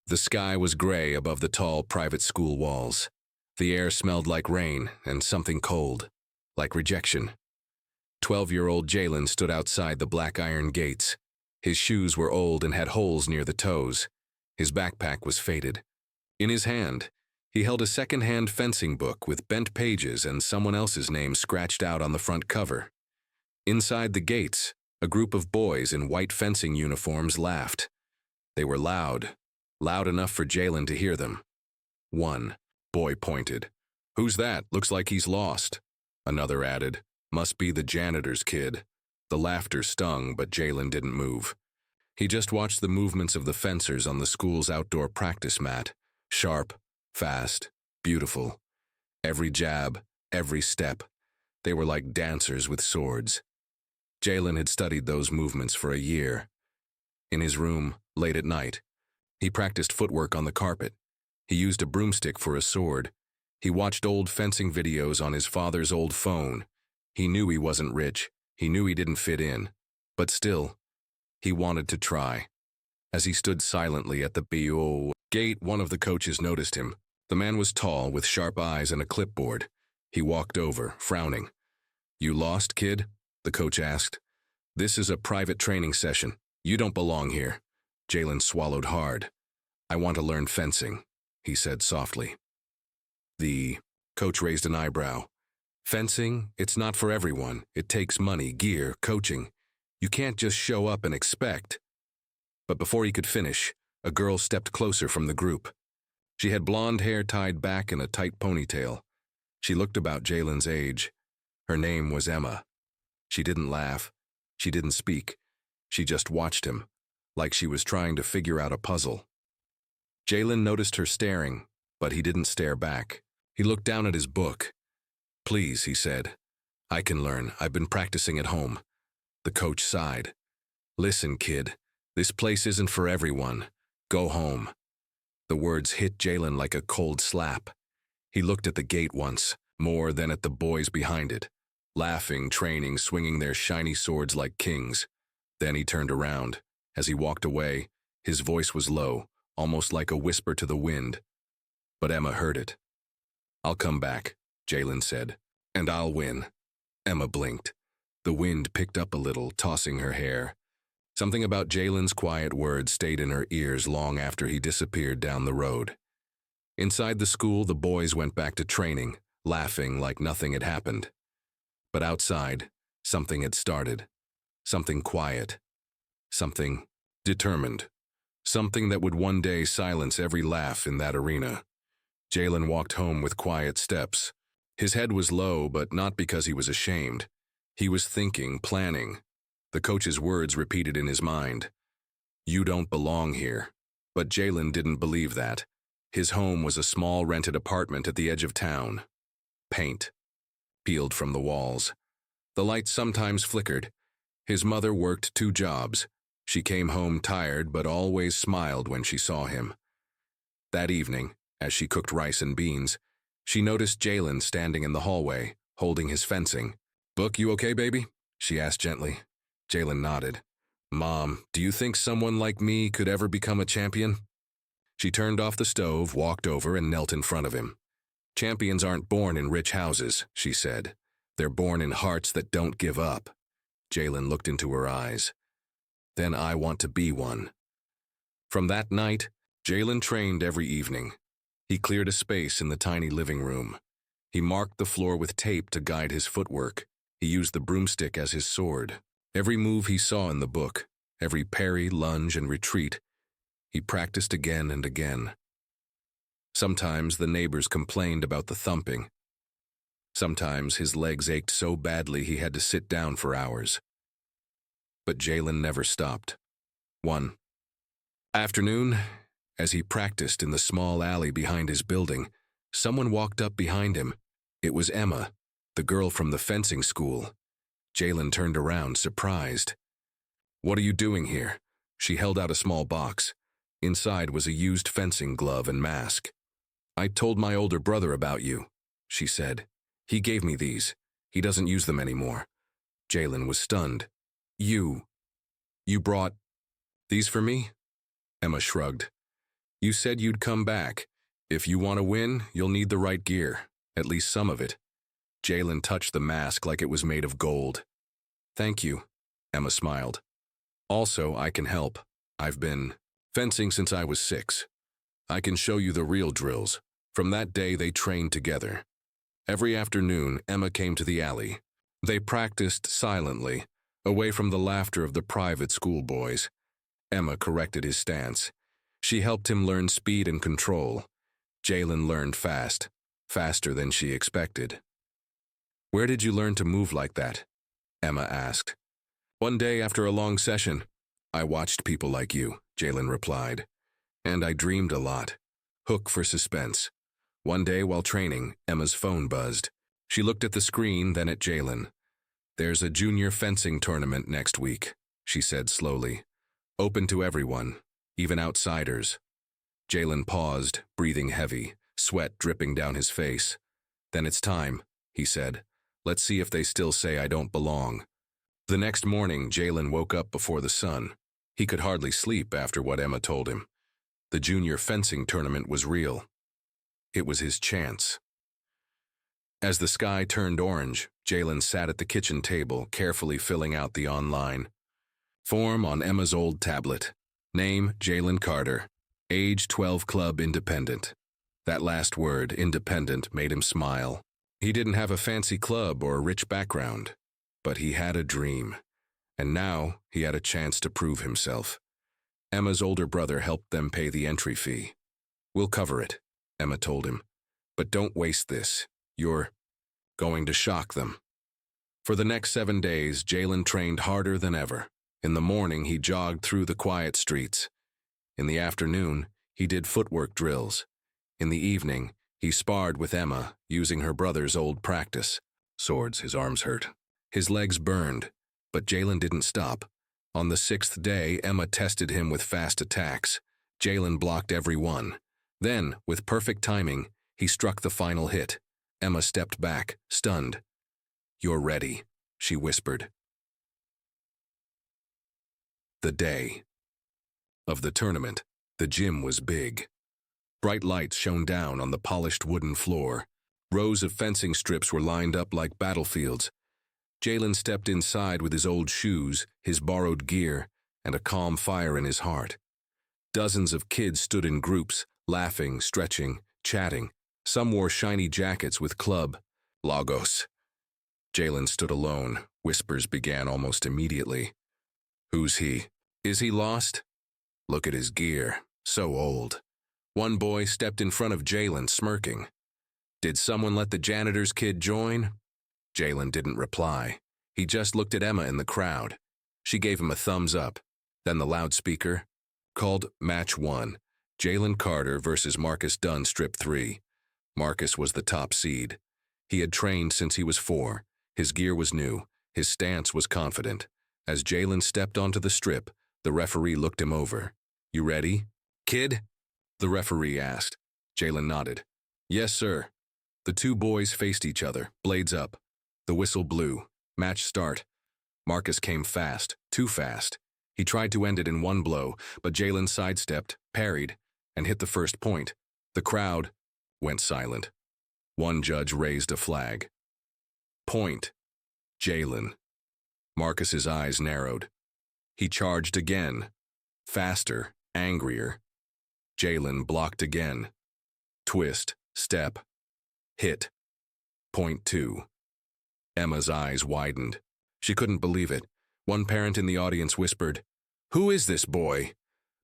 The sky was gray above the tall private school walls. The air smelled like rain and something cold, like rejection. 12-year-old Jalen stood outside the black iron gates. His shoes were old and had holes near the toes. His backpack was faded. In his hand, he held a second-hand fencing book with bent pages and someone else's name scratched out on the front cover. Inside the gates, a group of boys in white fencing uniforms laughed. They were loud enough for Jalen to hear them. One boy pointed. "Who's that? Looks like he's lost." Another added, "Must be the janitor's kid." The laughter stung, but Jalen didn't move. He just watched the movements of the fencers on the school's outdoor practice mat. Sharp, fast, beautiful. Every jab, every step. They were like dancers with swords. Jalen had studied those movements for a year. In his room, late at night, he practiced footwork on the carpet. He used a broomstick for a sword. He watched old fencing videos on his father's old phone. He knew he wasn't rich. He knew he didn't fit in. But still, he wanted to try. As he stood silently at the BO gate, one of the coaches noticed him. The man was tall, with sharp eyes and a clipboard. He walked over, frowning. "You lost, kid?" the coach asked. "This is a private training session. You don't belong here." Jalen swallowed hard. "I want to learn fencing," he said softly. The coach raised an eyebrow. "Fencing? It's not for everyone. It takes money, gear, coaching. You can't just show up and expect." But before he could finish, a girl stepped closer from the group. She had blonde hair tied back in a tight ponytail. She looked about Jalen's age. Her name was Emma. She didn't laugh. She didn't speak. She just watched him, like she was trying to figure out a puzzle. Jalen noticed her staring, but he didn't stare back. He looked down at his book. "Please," he said. "I can learn. I've been practicing at home." The coach sighed. "Listen, kid, this place isn't for everyone. Go home." The words hit Jalen like a cold slap. He looked at the gate once, more than at the boys behind it, laughing, training, swinging their shiny swords like kings. Then he turned around. As he walked away, his voice was low, almost like a whisper to the wind. But Emma heard it. "I'll come back," Jalen said, "and I'll win." Emma blinked. The wind picked up a little, tossing her hair. Something about Jalen's quiet words stayed in her ears long after he disappeared down the road. Inside the school, the boys went back to training, laughing like nothing had happened. But outside, something had started. Something quiet. Something determined. Something that would one day silence every laugh in that arena. Jalen walked home with quiet steps. His head was low, but not because he was ashamed. He was thinking, planning. The coach's words repeated in his mind. "You don't belong here." But Jalen didn't believe that. His home was a small rented apartment at the edge of town. Paint peeled from the walls. The lights sometimes flickered. His mother worked 2 jobs. She came home tired, but always smiled when she saw him. That evening, as she cooked rice and beans, she noticed Jalen standing in the hallway, holding his fencing. "Book, you okay, baby?" she asked gently. Jalen nodded. "Mom, do you think someone like me could ever become a champion?" She turned off the stove, walked over, and knelt in front of him. "Champions aren't born in rich houses," she said. "They're born in hearts that don't give up." Jalen looked into her eyes. "Then I want to be one." From that night, Jalen trained every evening. He cleared a space in the tiny living room. He marked the floor with tape to guide his footwork. He used the broomstick as his sword. Every move he saw in the book, every parry, lunge, and retreat, he practiced again and again. Sometimes the neighbors complained about the thumping. Sometimes his legs ached so badly he had to sit down for hours. But Jalen never stopped. One afternoon, as he practiced in the small alley behind his building, someone walked up behind him. It was Emma, the girl from the fencing school. Jalen turned around, surprised. "What are you doing here?" She held out a small box. Inside was a used fencing glove and mask. "I told my older brother about you," she said. "He gave me these. He doesn't use them anymore." Jalen was stunned. You brought these for me?" Emma shrugged. You said you'd come back. If you want to win, you'll need the right gear, at least some of it. Jalen touched the mask like it was made of gold. Thank you, Emma smiled. Also, I can help. I've been fencing since I was 6. I can show you the real drills. From that day, they trained together. Every afternoon, Emma came to the alley. They practiced silently, away from the laughter of the private school boys. Emma corrected his stance. She helped him learn speed and control. Jalen learned fast, faster than she expected. Where did you learn to move like that? Emma asked. One day after a long session, I watched people like you, Jalen replied. And I dreamed a lot. Hook for suspense. One day while training, Emma's phone buzzed. She looked at the screen, then at Jalen. There's a junior fencing tournament next week, she said slowly. Open to everyone, even outsiders. Jalen paused, breathing heavy, sweat dripping down his face. Then it's time, he said. Let's see if they still say I don't belong. The next morning, Jalen woke up before the sun. He could hardly sleep after what Emma told him. The junior fencing tournament was real. It was his chance. As the sky turned orange, Jalen sat at the kitchen table, carefully filling out the online form on Emma's old tablet. Name, Jalen Carter. Age, 12, club independent. That last word, independent, made him smile. He didn't have a fancy club or a rich background, but he had a dream. And now he had a chance to prove himself. Emma's older brother helped them pay the entry fee. We'll cover it, Emma told him. But don't waste this. You're going to shock them. For the next 7 days, Jalen trained harder than ever. In the morning, he jogged through the quiet streets. In the afternoon, he did footwork drills. In the evening, he sparred with Emma, using her brother's old practice. Swords, his arms hurt. His legs burned, but Jalen didn't stop. On the 6th day, Emma tested him with fast attacks. Jalen blocked every one. Then, with perfect timing, he struck the final hit. Emma stepped back, stunned. You're ready, she whispered. The day of the tournament, the gym was big. Bright lights shone down on the polished wooden floor. Rows of fencing strips were lined up like battlefields. Jalen stepped inside with his old shoes, his borrowed gear, and a calm fire in his heart. Dozens of kids stood in groups, laughing, stretching, chatting. Some wore shiny jackets with club logos. Jalen stood alone. Whispers began almost immediately. Who's he? Is he lost? Look at his gear. So old. One boy stepped in front of Jalen, smirking. Did someone let the janitor's kid join? Jalen didn't reply. He just looked at Emma in the crowd. She gave him a thumbs up. Then the loudspeaker called Match 1, Jalen Carter versus Marcus Dunn, Strip 3. Marcus was the top seed. He had trained since he was 4. His gear was new. His stance was confident. As Jalen stepped onto the strip, the referee looked him over. You ready, kid? The referee asked. Jalen nodded. Yes, sir. The two boys faced each other, blades up. The whistle blew. Match start. Marcus came fast, too fast. He tried to end it in one blow, but Jalen sidestepped, parried, and hit the first point. The crowd went silent. One judge raised a flag. Point. Jalen. Marcus's eyes narrowed. He charged again. Faster, angrier. Jalen blocked again. Twist, step, hit. Point 2. Emma's eyes widened. She couldn't believe it. One parent in the audience whispered, Who is this boy?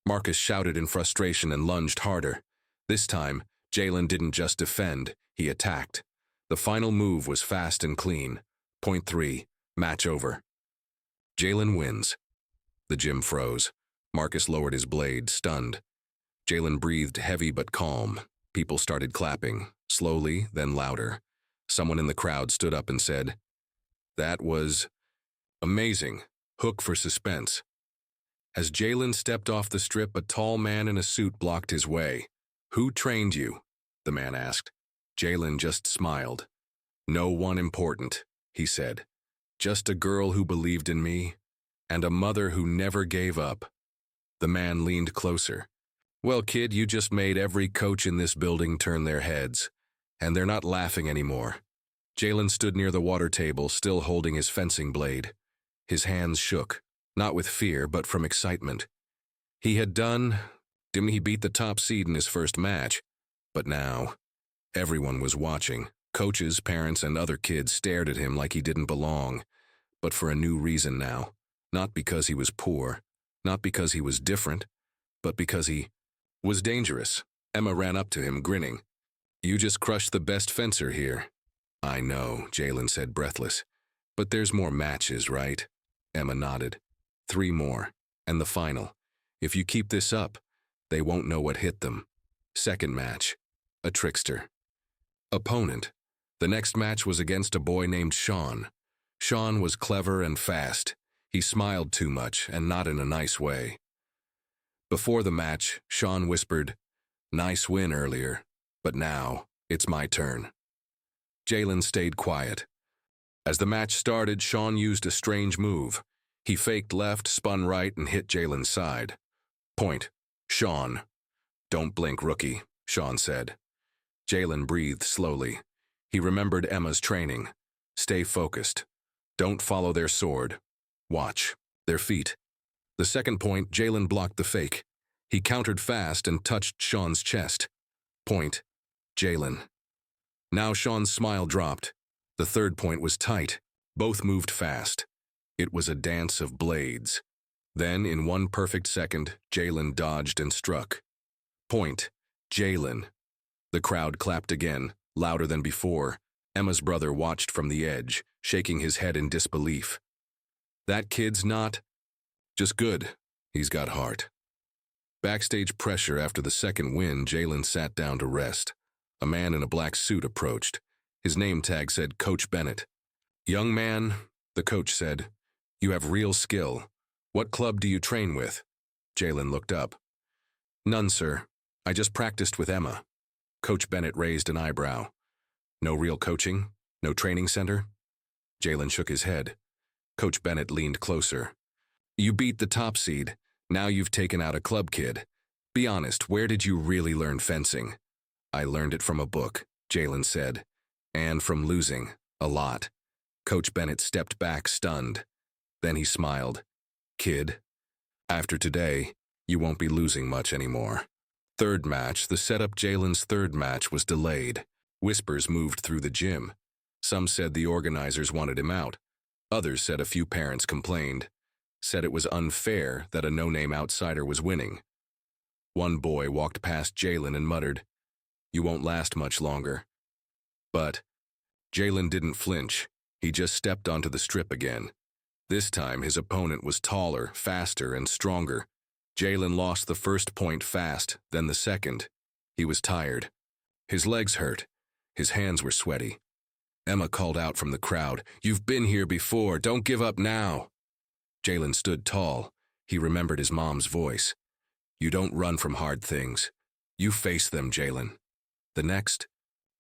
Marcus shouted in frustration and lunged harder. This time, Jalen didn't just defend, he attacked. The final move was fast and clean. Point 3. Match over. Jalen wins. The gym froze. Marcus lowered his blade, stunned. Jalen breathed heavy but calm. People started clapping, slowly, then louder. Someone in the crowd stood up and said, That was amazing. Hook for suspense. As Jalen stepped off the strip, a tall man in a suit blocked his way. Who trained you? The man asked. Jalen just smiled. No one important, he said. Just a girl who believed in me, and a mother who never gave up. The man leaned closer. Well, kid, you just made every coach in this building turn their heads. And they're not laughing anymore. Jalen stood near the water table, still holding his fencing blade. His hands shook, not with fear, but from excitement. He beat the top seed in his first match. But now, everyone was watching. Coaches, parents, and other kids stared at him like he didn't belong. But for a new reason now. Not because he was poor, not because he was different, but because he was dangerous. Emma ran up to him, grinning. You just crushed the best fencer here. I know, Jalen said, breathless. But there's more matches, right? Emma nodded. 3 more, and the final. If you keep this up, they won't know what hit them. Second match. A trickster. Opponent. The next match was against a boy named Sean. Sean was clever and fast. He smiled too much, and not in a nice way. Before the match, Sean whispered, "Nice win earlier, but now it's my turn." Jalen stayed quiet. As the match started, Sean used a strange move. He faked left, spun right, and hit Jalen's side. Point. Sean. Don't blink, rookie, Sean said. Jalen breathed slowly. He remembered Emma's training. Stay focused. Don't follow their sword. Watch. Their feet. The second point, Jalen blocked the fake. He countered fast and touched Sean's chest. Point. Jalen. Now Sean's smile dropped. The third point was tight. Both moved fast. It was a dance of blades. Then, in one perfect second, Jalen dodged and struck. Point. Jalen. The crowd clapped again, louder than before. Emma's brother watched from the edge, shaking his head in disbelief. That kid's not just good. He's got heart. Backstage pressure after the second win, Jalen sat down to rest. A man in a black suit approached. His name tag said Coach Bennett. Young man, the coach said, you have real skill. What club do you train with? Jalen looked up. None, sir. I just practiced with Emma. Coach Bennett raised an eyebrow. No real coaching? No training center? Jalen shook his head. Coach Bennett leaned closer. You beat the top seed. Now you've taken out a club kid. Be honest, where did you really learn fencing? I learned it from a book, Jalen said. And from losing, a lot. Coach Bennett stepped back, stunned. Then he smiled. Kid, after today, you won't be losing much anymore. Third match, the setup Jalen's third match was delayed. Whispers moved through the gym. Some said the organizers wanted him out. Others said a few parents complained. Said it was unfair that a no-name outsider was winning. One boy walked past Jalen and muttered, You won't last much longer. But Jalen didn't flinch. He just stepped onto the strip again. This time his opponent was taller, faster, and stronger. Jalen lost the first point fast, then the second. He was tired. His legs hurt. His hands were sweaty. Emma called out from the crowd, You've been here before, don't give up now. Jalen stood tall. He remembered his mom's voice. You don't run from hard things. You face them, Jalen. The next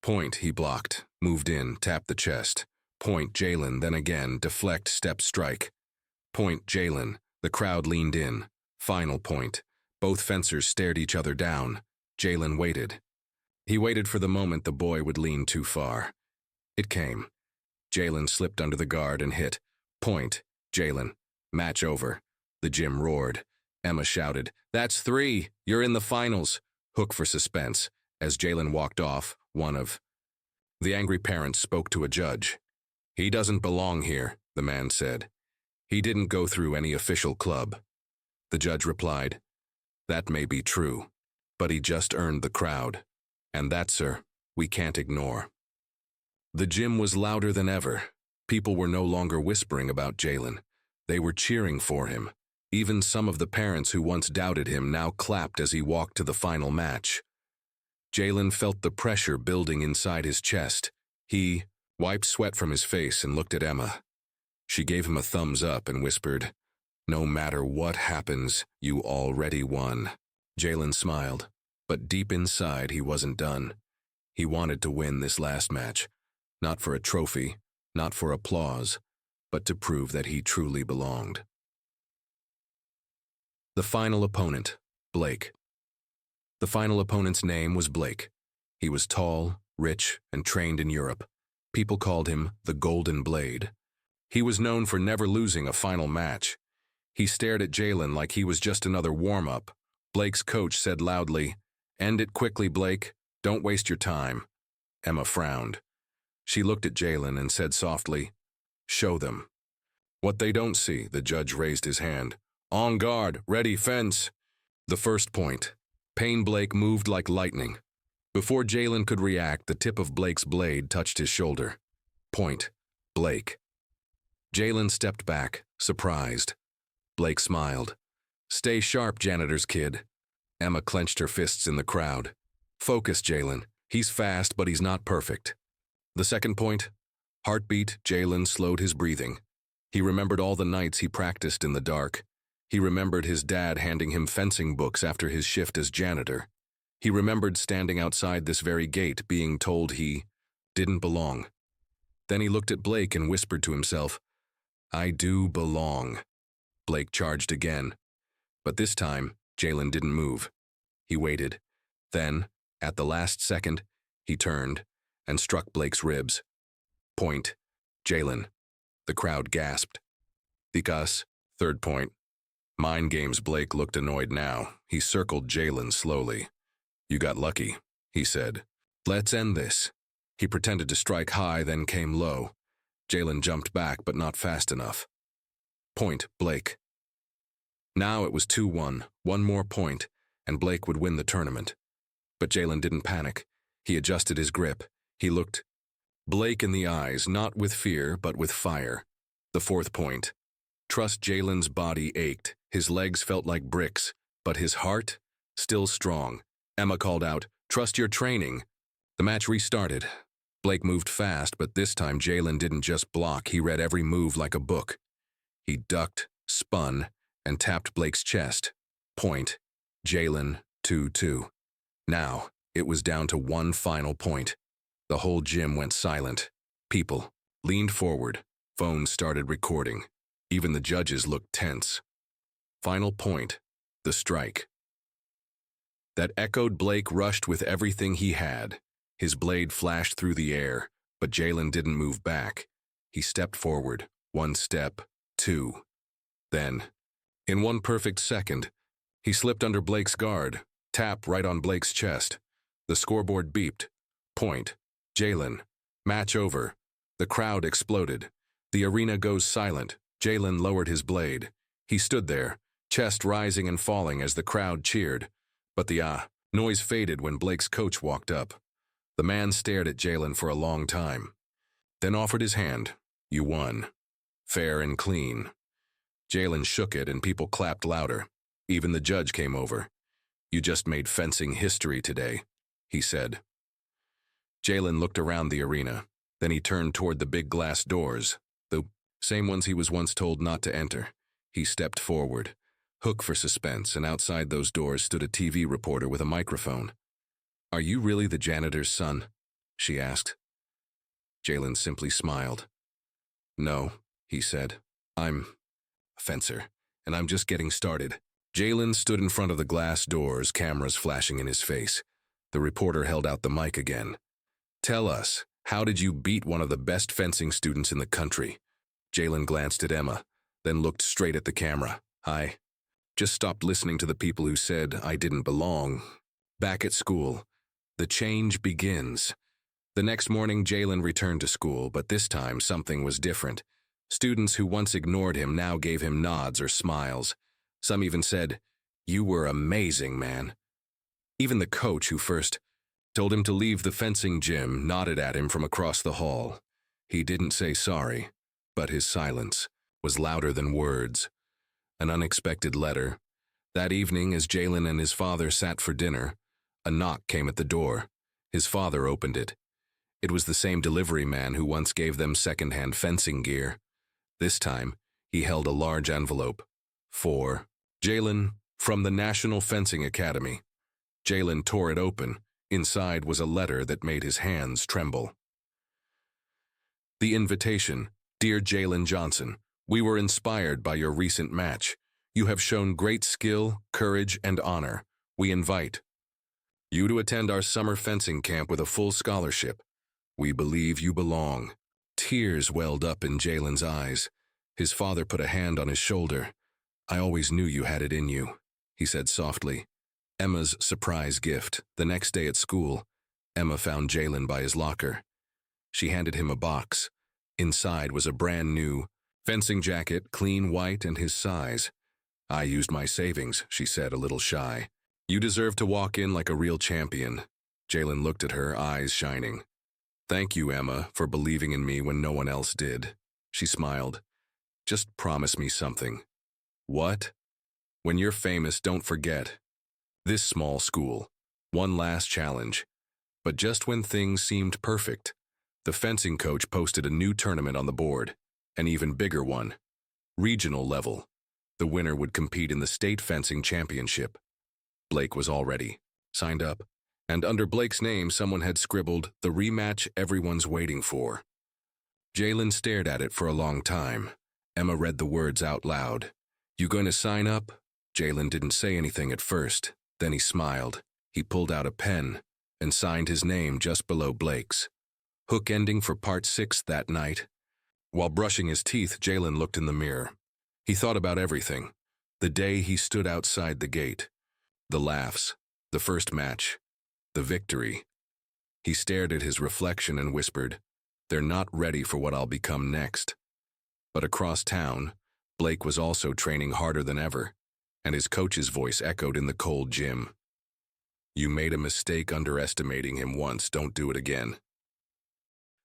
point he blocked, moved in, tapped the chest. Point Jalen, then again, deflect, step, strike. Point Jalen. The crowd leaned in. Final point. Both fencers stared each other down. Jalen waited. He waited for the moment the boy would lean too far. It came. Jalen slipped under the guard and hit. Point. Jalen. Match over. The gym roared. Emma shouted, That's 3. You're in the finals. Hook for suspense. As Jalen walked off, one of the angry parents spoke to a judge. He doesn't belong here, the man said. He didn't go through any official club. The judge replied, That may be true, but he just earned the crowd. And that, sir, we can't ignore. The gym was louder than ever. People were no longer whispering about Jalen. They were cheering for him. Even some of the parents who once doubted him now clapped as he walked to the final match. Jalen felt the pressure building inside his chest. He wiped sweat from his face and looked at Emma. She gave him a thumbs up and whispered, No matter what happens, you already won. Jalen smiled, but deep inside he wasn't done. He wanted to win this last match, not for a trophy, not for applause, but to prove that he truly belonged. The final opponent, Blake. The final opponent's name was Blake. He was tall, rich, and trained in Europe. People called him the Golden Blade. He was known for never losing a final match. He stared at Jalen like he was just another warm-up. Blake's coach said loudly, "End it quickly, Blake. Don't waste your time." Emma frowned. She looked at Jalen and said softly, "Show them." "What they don't see," the judge raised his hand. "On guard, ready, fence." The first point. Payne Blake moved like lightning. Before Jalen could react, the tip of Blake's blade touched his shoulder. Point. Blake. Jalen stepped back, surprised. Blake smiled. "Stay sharp, janitor's kid." Emma clenched her fists in the crowd. "Focus, Jalen. He's fast, but he's not perfect." The second point. Heartbeat. Jalen slowed his breathing. He remembered all the nights he practiced in the dark. He remembered his dad handing him fencing books after his shift as janitor. He remembered standing outside this very gate being told he didn't belong. Then he looked at Blake and whispered to himself, "I do belong." Blake charged again. But this time, Jalen didn't move. He waited. Then, at the last second, he turned and struck Blake's ribs. Point. Jalen. The crowd gasped. "Because," third point. Mind games. Blake looked annoyed now. He circled Jalen slowly. "You got lucky," he said. "Let's end this." He pretended to strike high, then came low. Jalen jumped back, but not fast enough. Point. Blake. Now it was 2-1, one more point, and Blake would win the tournament. But Jalen didn't panic. He adjusted his grip. He looked Blake in the eyes, not with fear, but with fire. The fourth point. Trust. Jalen's body ached. His legs felt like bricks, but his heart, still strong. Emma called out, "Trust your training." The match restarted. Blake moved fast, but this time Jalen didn't just block. He read every move like a book. He ducked, spun, and tapped Blake's chest. Point. Jalen, 2-2. Now, it was down to one final point. The whole gym went silent. People leaned forward. Phones started recording. Even the judges looked tense. Final point. The strike. That echoed. Blake rushed with everything he had. His blade flashed through the air, but Jalen didn't move back. He stepped forward. One step, two. Then, in one perfect second, he slipped under Blake's guard, tap right on Blake's chest. The scoreboard beeped. Point. Jalen. Match over. The crowd exploded. The arena goes silent. Jalen lowered his blade. He stood there, chest rising and falling as the crowd cheered. But the noise faded when Blake's coach walked up. The man stared at Jalen for a long time, then offered his hand. "You won. Fair and clean." Jalen shook it and people clapped louder. Even the judge came over. "You just made fencing history today," he said. Jalen looked around the arena. Then he turned toward the big glass doors, the same ones he was once told not to enter. He stepped forward, hook for suspense, and outside those doors stood a TV reporter with a microphone. "Are you really the janitor's son?" she asked. Jalen simply smiled. "No," he said. "I'm a fencer, and I'm just getting started." Jalen stood in front of the glass doors, cameras flashing in his face. The reporter held out the mic again. "Tell us, how did you beat one of the best fencing students in the country?" Jalen glanced at Emma, then looked straight at the camera. "I just stopped listening to the people who said I didn't belong. Back at school, the change begins." The next morning, Jalen returned to school, but this time something was different. Students who once ignored him now gave him nods or smiles. Some even said, "You were amazing, man." Even the coach who first told him to leave the fencing gym nodded at him from across the hall. He didn't say sorry, but his silence was louder than words. An unexpected letter. That evening, as Jalen and his father sat for dinner, a knock came at the door. His father opened it. It was the same delivery man who once gave them second-hand fencing gear. This time, he held a large envelope. For Jalen, from the National Fencing Academy. Jalen tore it open. Inside was a letter that made his hands tremble. The invitation. "Dear Jalen Johnson, we were inspired by your recent match. You have shown great skill, courage, and honor. We invite You to attend our summer fencing camp with a full scholarship. We believe you belong." Tears welled up in Jalen's eyes. His father put a hand on his shoulder. "I always knew you had it in you," he said softly. Emma's surprise gift. The next day at school, Emma found Jalen by his locker. She handed him a box. Inside was a brand new fencing jacket, clean white and his size. "I used my savings," she said, a little shy. "You deserve to walk in like a real champion." Jalen looked at her, eyes shining. "Thank you, Emma, for believing in me when no one else did." She smiled. "Just promise me something." "What?" "When you're famous, don't forget. This small school. One last challenge." But just when things seemed perfect, the fencing coach posted a new tournament on the board, an even bigger one. Regional level. The winner would compete in the state fencing championship. Blake was all ready, signed up, and under Blake's name someone had scribbled, "The rematch everyone's waiting for." Jalen stared at it for a long time. Emma read the words out loud. "You going to sign up?" Jalen didn't say anything at first. Then he smiled. He pulled out a pen and signed his name just below Blake's. Hook ending for part 6 that night. While brushing his teeth, Jalen looked in the mirror. He thought about everything. The day he stood outside the gate. The laughs. The first match. The victory. He stared at his reflection and whispered, "They're not ready for what I'll become next." But across town, Blake was also training harder than ever, and his coach's voice echoed in the cold gym. "You made a mistake underestimating him once, don't do it again."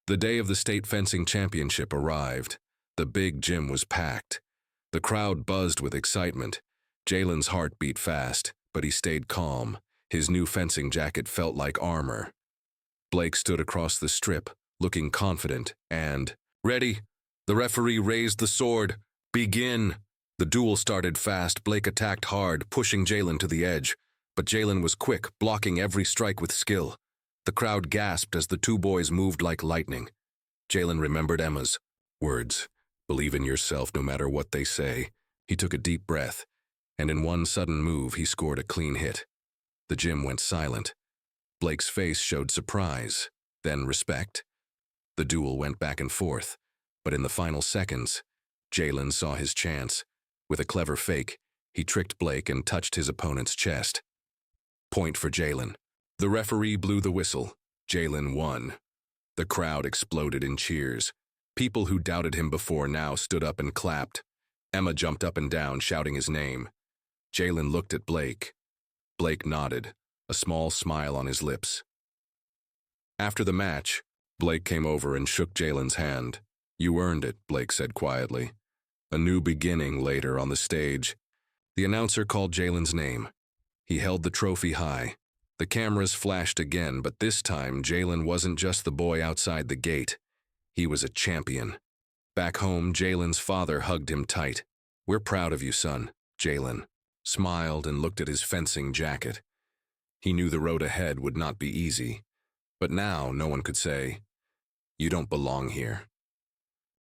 The day of the state fencing championship arrived. The big gym was packed. The crowd buzzed with excitement. Jalen's heart beat fast, but he stayed calm. His new fencing jacket felt like armor. Blake stood across the strip, looking confident, and, "Ready?" The referee raised the sword. "Begin!" The duel started fast. Blake attacked hard, pushing Jalen to the edge. But Jalen was quick, blocking every strike with skill. The crowd gasped as the two boys moved like lightning. Jalen remembered Emma's words, "Believe in yourself no matter what they say." He took a deep breath, and in one sudden move he scored a clean hit. The gym went silent. Blake's face showed surprise, then respect. The duel went back and forth, but in the final seconds, Jalen saw his chance. With a clever fake, he tricked Blake and touched his opponent's chest. Point for Jalen. The referee blew the whistle. Jalen won. The crowd exploded in cheers. People who doubted him before now stood up and clapped. Emma jumped up and down, shouting his name. Jalen looked at Blake. Blake nodded, a small smile on his lips. After the match, Blake came over and shook Jalen's hand. "You earned it," Blake said quietly. A new beginning later on the stage. The announcer called Jalen's name. He held the trophy high. The cameras flashed again, but this time Jalen wasn't just the boy outside the gate. He was a champion. Back home, Jalen's father hugged him tight. "We're proud of you, son." Jalen smiled and looked at his fencing jacket. He knew the road ahead would not be easy, but now no one could say, "You don't belong here."